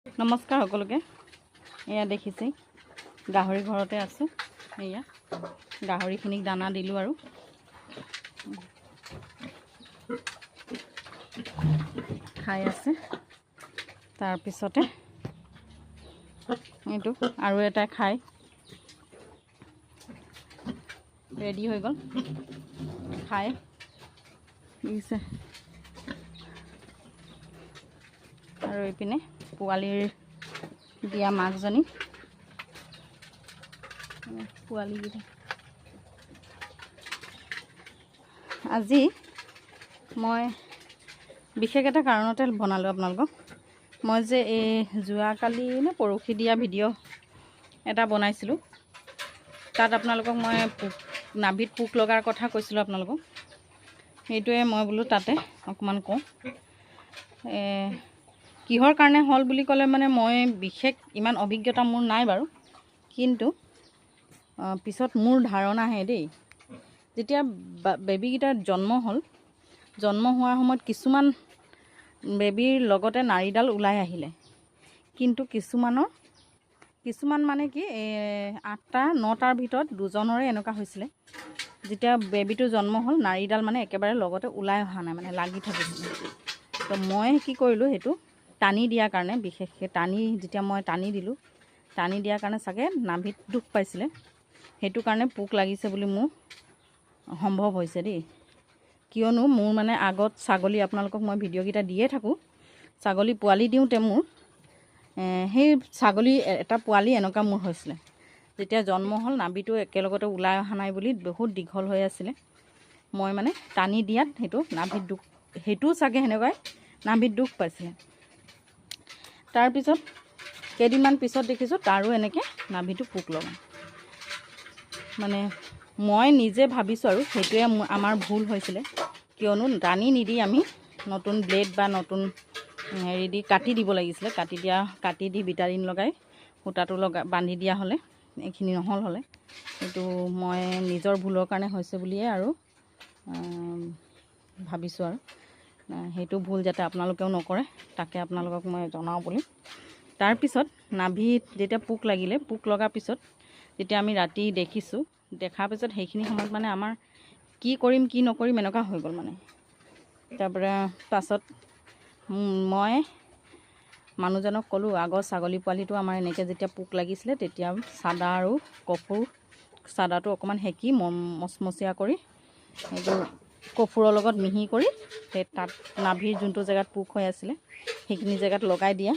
নমস্কাৰ সকলোকে। এয়া দেখিছে গাহৰি ঘৰতে আছোঁ। এয়া গাহৰিখিনিক দানা দিলোঁ আৰু খাই আছে। তাৰপিছতে এইটো আৰু এটা খাই ৰেডি হৈ গ'ল, খাই দিছে। আৰু এইপিনে পোৱালিৰ দিয়া মাকজনী, পোৱালিকেইটা। আজি মই বিশেষ এটা কাৰণতে বনালোঁ আপোনালোকক। মই যে এই যোৱাকালি নে পৰহি দিয়া ভিডিঅ' এটা বনাইছিলোঁ, তাত আপোনালোকক মই নাভিত পোক লগাৰ কথা কৈছিলোঁ আপোনালোকক। সেইটোৱে মই বোলো তাতে অকণমান কওঁ। কিহৰ কাৰণে হ'ল বুলি ক'লে মানে মই বিশেষ ইমান অভিজ্ঞতা মোৰ নাই বাৰু, কিন্তু পিছত মোৰ ধাৰণাহে দেই, যেতিয়া বেবীকেইটাৰ জন্ম হ'ল, জন্ম হোৱাৰ সময়ত কিছুমান বেবীৰ লগতে নাড়ীডাল ওলাই আহিলে, কিন্তু কিছুমান মানে কি 8টা 9টাৰ ভিতৰত 2জনৰে এনেকুৱা হৈছিলে। যেতিয়া বেবীটো জন্ম হ'ল নাড়ীডাল মানে একেবাৰে লগতে ওলাই অহা নাই, মানে লাগি থাকিছিলে। তো মই কি কৰিলোঁ, সেইটো টানি দিয়াৰ কাৰণে, বিশেষকৈ যেতিয়া মই টানি দিলোঁ, টানি দিয়াৰ কাৰণে চাগে নাভিত দুখ পাইছিলে, সেইটো কাৰণে পোক লাগিছে বুলি মোৰ সম্ভৱ হৈছে দেই। কিয়নো মোৰ মানে আগত ছাগলী, আপোনালোকক মই ভিডিঅ'কেইটা দিয়ে থাকোঁ, ছাগলী পোৱালি দিওঁতে মোৰ সেই ছাগলী এটা পোৱালি এনেকুৱা মোৰ হৈছিলে। যেতিয়া জন্ম হ'ল নাভিটো একেলগতে ওলাই অহা নাই বুলি বহুত দীঘল হৈ আছিলে। মই মানে টানি দিয়াত সেইটো নাভিত দুখ, সেইটোও চাগে সেনেকুৱাই নাভিত দুখ পাইছিলে। তাৰপিছত কেইদিনমান পিছত দেখিছোঁ তাৰো এনেকৈ নাভিটো পোক লগা। মানে মই নিজে ভাবিছোঁ আৰু সেইটোৱে আমাৰ ভুল হৈছিলে, কিয়নো টানি নিদি আমি নতুন ব্লেড বা নতুন হেৰি দি কাটি দিব লাগিছিলে। কাটি দি বিটাৰিন লগাই সূতাটো বান্ধি দিয়া হ'লে এইখিনি নহ'ল হ'লে। সেইটো মই নিজৰ ভুলৰ কাৰণে হৈছে বুলিয়ে আৰু ভাবিছোঁ। আৰু সেইটো ভুল যাতে আপোনালোকেও নকৰে, তাকে আপোনালোকক মই জনাওঁ বুলি। তাৰপিছত নাভিত যেতিয়া পোক লাগিলে, পোক লগাৰ পিছত যেতিয়া আমি ৰাতি দেখিছোঁ, দেখাৰ পিছত সেইখিনি সময়ত মানে আমাৰ কি কৰিম কি নকৰিম এনেকুৱা হৈ গ'ল মানে। তাৰপৰা পাছত মই মানুহজনক ক'লোঁ, আগৰ ছাগলী পোৱালিটো আমাৰ এনেকৈ যেতিয়া পোক লাগিছিলে তেতিয়া চাদা আৰু কফুৰ, চাদাটো অকণমান সেকি মচমচীয়া কৰি সেইটো কফুৰৰ লগত মিহি কৰি সেই তাত নাভিৰ যোনটো জেগাত পোক হৈ আছিলে সেইখিনি জেগাত লগাই দিয়া,